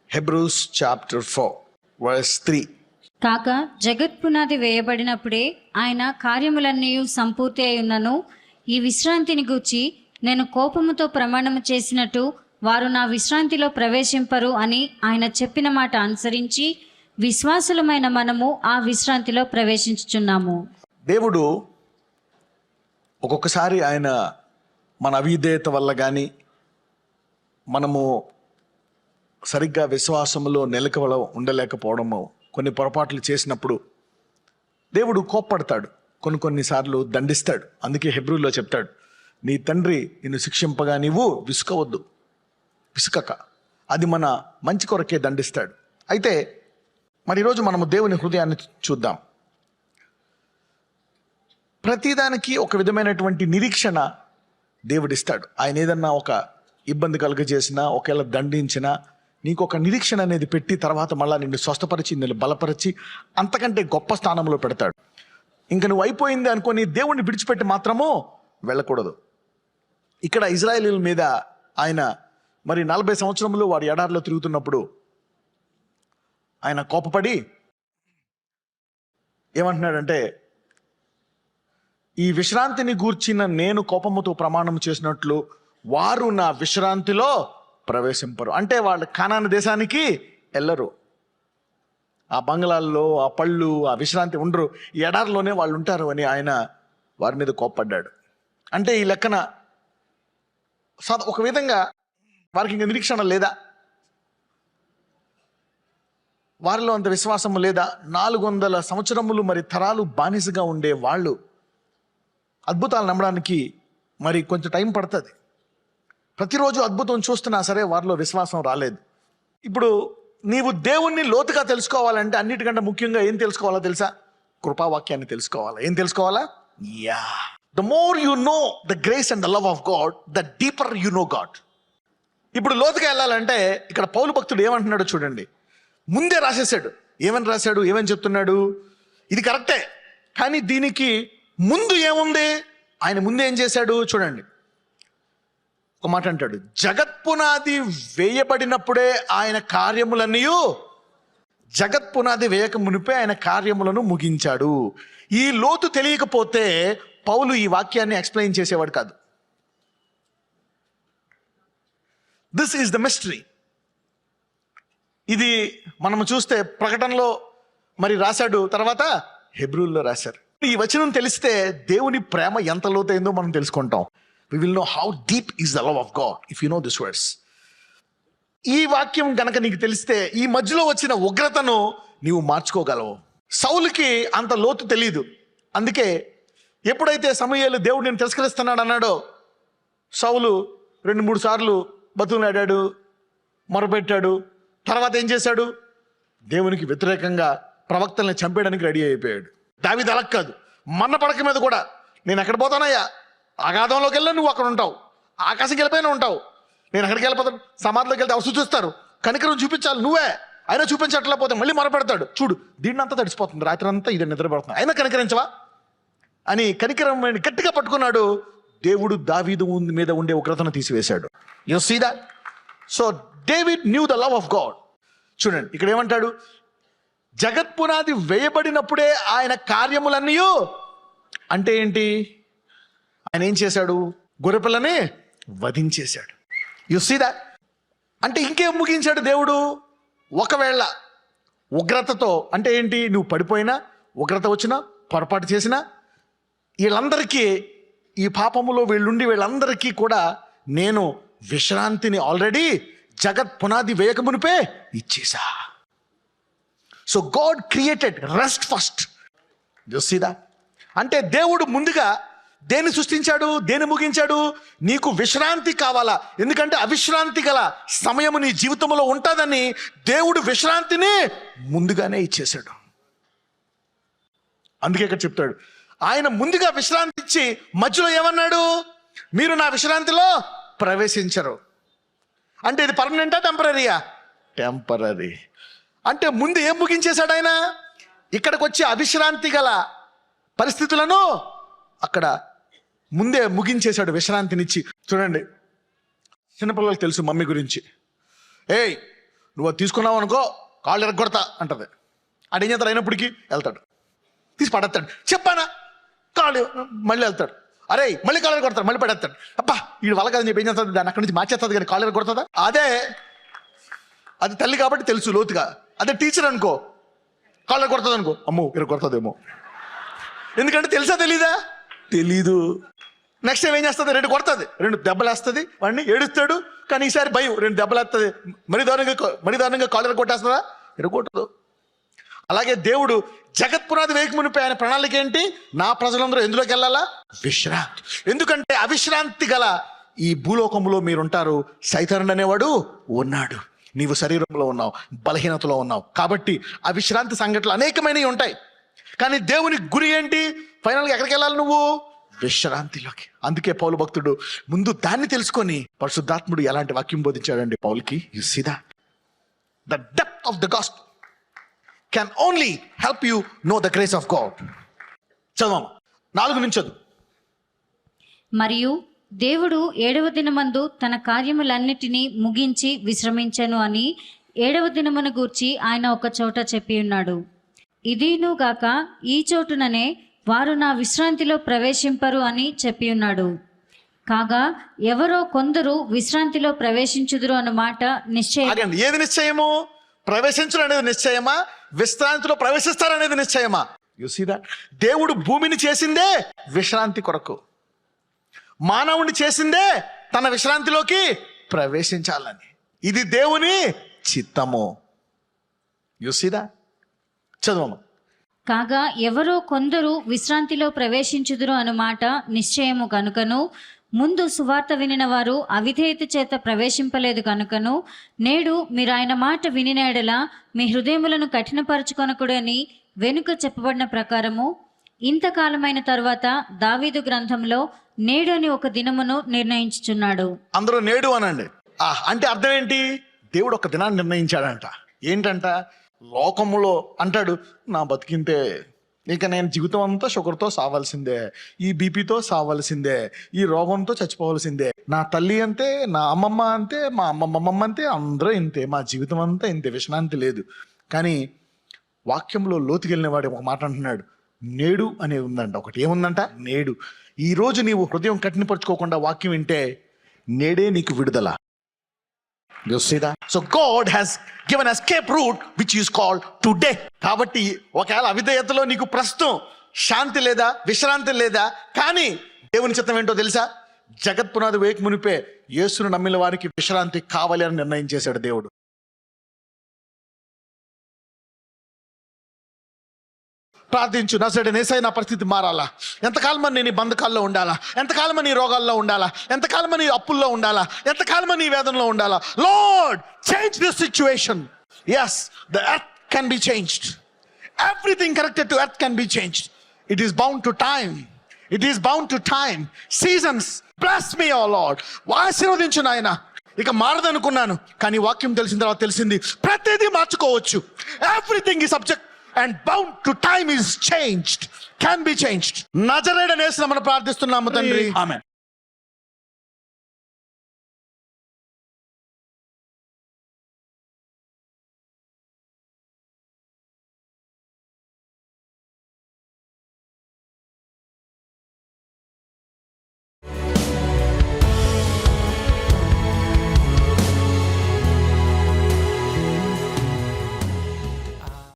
Hebrews chapter 4 verse 3. కాక జగత్పునాది వేయబడినప్పుడే ఆయన కార్యములన్నీ సంపూర్తి అయ్యున్నను. ఈ విశ్రాంతిని గూర్చి నేను కోపముతో ప్రమాణము చేసినట్టు వారు నా విశ్రాంతిలో ప్రవేశింపరు అని ఆయన చెప్పిన మాట అనుసరించి విశ్వాసులమైన మనము ఆ విశ్రాంతిలో ప్రవేశించుచున్నాము. దేవుడు ఒక్కొక్కసారి ఆయన మన అవిధేయత వల్ల కానీ మనము సరిగ్గా విశ్వాసంలో నిలకడ ఉండలేకపోవడము, కొన్ని పొరపాట్లు చేసినప్పుడు దేవుడు కోప్పడతాడు, కొన్నిసార్లు దండిస్తాడు. అందుకే హెబ్రూలో చెప్తాడు, నీ తండ్రి నిన్ను శిక్షింపగా నీవు విసుకక, అది మన మంచి కొరకే దండిస్తాడు. అయితే మరి ఈరోజు మనము దేవుని హృదయాన్ని చూద్దాం. ప్రతిదానికి ఒక విధమైనటువంటి నిరీక్షణ దేవుడిస్తాడు. ఆయన ఏదన్నా ఒక ఇబ్బంది కలుగజేసినా, ఒకవేళ దండించినా నీకు ఒక నిరీక్షణ అనేది పెట్టి తర్వాత మళ్ళీ నిన్ను స్వస్థపరిచి, నిన్ను బలపరిచి అంతకంటే గొప్ప స్థానంలో పెడతాడు. ఇంక నువ్వు అయిపోయింది అనుకొని దేవుణ్ణి విడిచిపెట్టి మాత్రము వెళ్ళకూడదు. ఇక్కడ ఇజ్రాయేలీల మీద ఆయన మరి 40 సంవత్సరములు వాడు ఎడారిలో తిరుగుతున్నప్పుడు ఆయన కోపపడి ఏమంటున్నాడంటే, ఈ విశ్రాంతిని గూర్చిన నేను కోపముతో ప్రమాణం చేసినట్లు వారు నా విశ్రాంతిలో ప్రవేశింపరు. అంటే వాళ్ళు కానాను దేశానికి వెళ్ళరు, ఆ బంగ్లాల్లో ఆ పళ్ళు ఆ విశ్రాంతి ఉండరు, ఈ ఎడారిలోనే వాళ్ళు ఉంటారు అని ఆయన వారి మీద కోప్పడ్డాడు. అంటే ఈ లెక్కన ఒక విధంగా వారికి ఇంక నిరీక్షణ లేదా, వారిలో అంత విశ్వాసము లేదా. 400 సంవత్సరములు మరి తరాలు బానిసగా ఉండే వాళ్ళు అద్భుతాలు నమ్మడానికి మరి కొంచెం టైం పడుతుంది. ప్రతిరోజు అద్భుతం చూస్తున్నా సరే వారిలో విశ్వాసం రాలేదు. ఇప్పుడు నీవు దేవుణ్ణి లోతుగా తెలుసుకోవాలంటే అన్నిటికంటే ముఖ్యంగా ఏం తెలుసుకోవాలో తెలుసా? కృపావాక్యాన్ని తెలుసుకోవాలా. ఏం తెలుసుకోవాలా? The more you know the grace and the love of God, the deeper you know God. ఇప్పుడు లోతుగా వెళ్ళాలంటే ఇక్కడ పౌలు భక్తుడు ఏమంటున్నాడో చూడండి. ముందే రాసేసాడు. ఏమని రాశాడు, ఏమని చెప్తున్నాడు? ఇది కరెక్టే, కానీ దీనికి ముందు ఏముంది? ఆయన ముందు ఏం చేశాడు చూడండి. ఒక మాట అంటాడు, జగత్పునాది వేయబడినప్పుడే ఆయన కార్యములన్నీ, జగత్పునాది వేయక మునిపే ఆయన కార్యములను ముగించాడు. ఈ లోతు తెలియకపోతే పౌలు ఈ వాక్యాన్ని ఎక్స్ప్లెయిన్ చేసేవాడు కాదు. This is the mystery. ఇది మనము చూస్తే ప్రకటనలో మరి రాశాడు, తర్వాత హెబ్రూల్లో రాశారు. ఈ వచనం తెలిస్తే దేవుని ప్రేమ ఎంత లోతైందో మనం తెలుసుకుంటాం. We will know how deep is the love of God if you know this verse. ఈ వాక్యం గనక నీకు తెలిస్తే ఈ మధ్యలో వచ్చిన ఉగ్రతను నీవు మార్చుకోగలవు. సౌలుకి అంత లోతు తెలియదు. అందుకే ఎప్పుడైతే సమూయేలు దేవుడు నేను తిరస్కరిస్తున్నాడు అన్నాడో, సౌలు 2-3 సార్లు బతుకులాడాడు, మొరపెట్టాడు. తర్వాత ఏం చేశాడు? దేవునికి వ్యతిరేకంగా ప్రవక్తల్ని చంపేయడానికి రెడీ అయిపోయాడు. దావీదు అలా కాదు, మన్న పడక మీద కూడా నేను ఎక్కడ పోతానయ్యా, అగాధంలోకి వెళ్ళా నువ్వు అక్కడ ఉంటావు, ఆకాశంకి వెళ్ళిపోయినా ఉంటావు, నేను ఎక్కడికి వెళ్ళిపోతాను, సమాధిలోకి వెళ్తే అవి చూస్తారు, కనికరం చూపించాలి నువ్వే, అయినా చూపించట్లేకపోతే మళ్ళీ మొరపెడతాడు. చూడు దీన్ని అంతా తడిసిపోతుంది, రాత్రి అంతా ఇది నిద్రపడుతుంది, అయినా కనికరించవా అని కనికరం గట్టిగా పట్టుకున్నాడు. దేవుడు దావీదు మీద ఉండే ఉగ్రతను తీసివేశాడు. You see that? So David knew the love of God. చూడండి ఇక్కడ ఏమంటాడు, జగత్పునాది వేయబడినప్పుడే ఆయన కార్యములన్నీ, అంటే ఏంటి? ఆయన ఏం చేశాడు? గొర్రెపిల్లని వధించేశాడు. You see that? అంటే ఇంకేం ముగించాడు దేవుడు? ఒకవేళ ఉగ్రతతో, అంటే ఏంటి? నువ్వు పడిపోయినా, ఉగ్రత వచ్చినా, పొరపాటు చేసినా, వీళ్ళందరికీ, ఈ పాపములో వీళ్ళందరికీ కూడా నేను విశ్రాంతిని ఆల్రెడీ జగత్ పునాది వేయక మునిపే ఇచ్చేసా. So God created rest first. You see that? అంటే దేవుడు ముందుగా దేన్ని సృష్టించాడు, దేన్ని ముగించాడు? నీకు విశ్రాంతి కావాలా? ఎందుకంటే అవిశ్రాంతి గల సమయము నీ జీవితంలో ఉంటుందని దేవుడు విశ్రాంతిని ముందుగానే ఇచ్చేశాడు. అందుకే ఇక్కడ చెప్తాడు, ఆయన ముందుగా విశ్రాంతి ఇచ్చి మధ్యలో ఏమన్నాడు? మీరు నా విశ్రాంతిలో ప్రవేశించరు. అంటే ఇది పర్మనెంటా, టెంపరీయా? టెంపరీ. అంటే ముందు ఏం ముగించేశాడు ఆయన? ఇక్కడికి వచ్చి అవిశ్రాంతి గల పరిస్థితులను అక్కడ ముందే ముగించేశాడు, విశ్రాంతినిచ్చి. చూడండి, చిన్నపిల్లలకు తెలుసు మమ్మీ గురించి. ఏయ్ నువ్వు అది తీసుకున్నావు అనుకో కాళ్ళు ఎరగొడతా అంటది. అడిగిన చేస్తాడు, అయినప్పటికీ వెళ్తాడు, తీసి పడేస్తాడు. చెప్పానా కాళ్ళు, మళ్ళీ వెళ్తాడు, అరే మళ్ళీ కాళ్ళు కొడతాడు, మళ్ళీ పడేస్తాడు. అబ్బా వీడు వాళ్ళ కదని చెప్పి ఏం చేస్తుంది, దాన్ని అక్కడి నుంచి మార్చేస్తుంది కానీ కాళ్ళు కొడుతుందా? అది తల్లి కాబట్టి తెలుసు లోతుగా. అదే టీచర్ అనుకో కాళ్ళు కొడుతుంది అనుకో, అమ్మో కొడుతుందేమో, ఎందుకంటే తెలుసా తెలీదా? తెలీదు. నెక్స్ట్ టైం ఏం చేస్తుంది, 2 కొడుతుంది, 2 దెబ్బలు వేస్తుంది, వాడిని ఏడుస్తాడు. కానీ ఈసారి భయం, 2 దెబ్బలు వేస్తుంది, మరీ దారుణంగా కాళ్ళు కొట్టేస్తుందా? ఎరగొట్టదు. అలాగే దేవుడు జగత్పునాది వేయక మునిపే ఆయన ప్రణాళిక ఏంటి? నా ప్రజలందరూ ఎందులోకి వెళ్ళాలా? విశ్రాంతి. ఎందుకంటే అవిశ్రాంతి గల ఈ భూలోకంలో మీరుంటారు, సైతానుడు అనేవాడు ఉన్నాడు, నీవు శరీరంలో ఉన్నావు, బలహీనతలో ఉన్నావు. కాబట్టి అవిశ్రాంతి సంఘటనలు అనేకమైనవి ఉంటాయి. కానీ దేవుని గురి ఏంటి? ఫైనల్గా ఎక్కడికి వెళ్ళాలి నువ్వు? విశ్రాంతిలోకి. అందుకే పౌలు భక్తుడు ముందు దాన్ని తెలుసుకొని పరిశుద్ధాత్ముడు ఎలాంటి వాక్యం బోధించాడండి పౌలుకి. You see that the depth of the gospel can only help you know the grace of God. చదవము 4 నుంచి చదువు. మరియు దేవుడు 7వ దినమందు తన కార్యములన్నిటినీ ముగించి విశ్రమించెను అని 7వ దినమును గూర్చి ఆయన ఒక చోట చెప్పి ఉన్నాడు. ఇదిను గాక ఈ చోటుననే వారు నా విశ్రాంతిలో ప్రవేశింపరు అని చెప్పి ఉన్నాడు. కాగా ఎవరో కొందరు విశ్రాంతిలో ప్రవేశించుదురు అన్నమాట నిశ్చయం. ఏది నిశ్చయము? ప్రవేశించడం అనేది నిశ్చయమా? విశ్రాంతిలో ప్రవేశిస్తారనేది నిశ్చయమా? You see that. దేవుడు భూమిని చేసిందే విశ్రాంతి కొరకు, మానవుని చేసిందే తన విశ్రాంతిలోకి ప్రవేశించాలని. ఇది దేవుని చిత్తము. You see that. చదవము. కాగా ఎవరో కొందరు విశ్రాంతిలో ప్రవేశించుదురు అన్నమాట నిశ్చయము కనుకను, ముందు సువార్త వినిన వారు అవిధేయత చేత ప్రవేశింపలేదు కనుకను, నేడు మీరు ఆయన మాట వినిన ఎడల మీ హృదయములను కఠినపరచుకొనకూడని వెనుక చెప్పబడిన ప్రకారము ఇంతకాలమైన తరువాత దావీదు గ్రంథంలో నేడు అని ఒక దినమును నిర్ణయించుచున్నాడు. అందరూ నేడు అనండి. అంటే అర్థం ఏంటి? దేవుడు ఒక దినాన్ని నిర్ణయించాడంట. ఏంటంట? లోకములో అంటాడు, నా బతికింతే, ఇక నేను జీవితం అంతా షుగర్తో సావాల్సిందే, ఈ బీపీతో సావాల్సిందే, ఈ రోగంతో చచ్చిపోవాల్సిందే, నా తల్లి అంతే, నా అమ్మమ్మ అంతే, మా అమ్మమ్మ అంతే, అందరూ ఇంతే, మా జీవితం అంతా ఇంతే, విశ్రాంతి లేదు. కానీ వాక్యంలో లోతుకెళ్ళిన వాడు ఒక మాట అంటున్నాడు, నేడు అనేది ఉందంట. ఒకటి ఏముందంట? నేడు. ఈరోజు నీవు హృదయం కఠినపరుచుకోకుండా వాక్యం వింటే నేడే నీకు విడుదల. You see that? So God has given escape route which is called today. కాబట్టి ఒకవేళ అవిధేయతలో నీకు ప్రస్తుతం శాంతి లేదా, విశ్రాంతి లేదా, కానీ దేవుని చిత్తం ఏంటో తెలుసా? జగత్పునాది వేయక మునిపే యేసును నమ్మిన వారికి విశ్రాంతి కావాలి అని నిర్ణయం చేశాడు దేవుడు. ప్రార్థించు, నజరేయుడైన యేసయ్య నా పరిస్థితి మారాలా, ఎంతకాలం నేను ఈ బంధకాల్లో ఉండాలా, ఎంతకాలం నీ రోగాల్లో ఉండాలా, ఎంతకాలం నీ అప్పుల్లో ఉండాలా, ఎంతకాలం నీ వేదనలో ఉండాలా. Lord, change this situation. yes, the earth can be changed. Everything connected to earth can be changed. It is bound to time. It is bound to time. Seasons. Bless me, oh Lord. ఆశీర్వదించు నాయన. ఇక మారదనుకున్నాను, కానీ వాక్యం తెలిసిన తర్వాత తెలిసింది ప్రతిదీ మార్చుకోవచ్చు. Everything is subject and bound to time is changed, can be changed. నజరేయుడైన యేసుని మనం ప్రార్థిస్తున్నాము తండ్రి. ఆమేన్.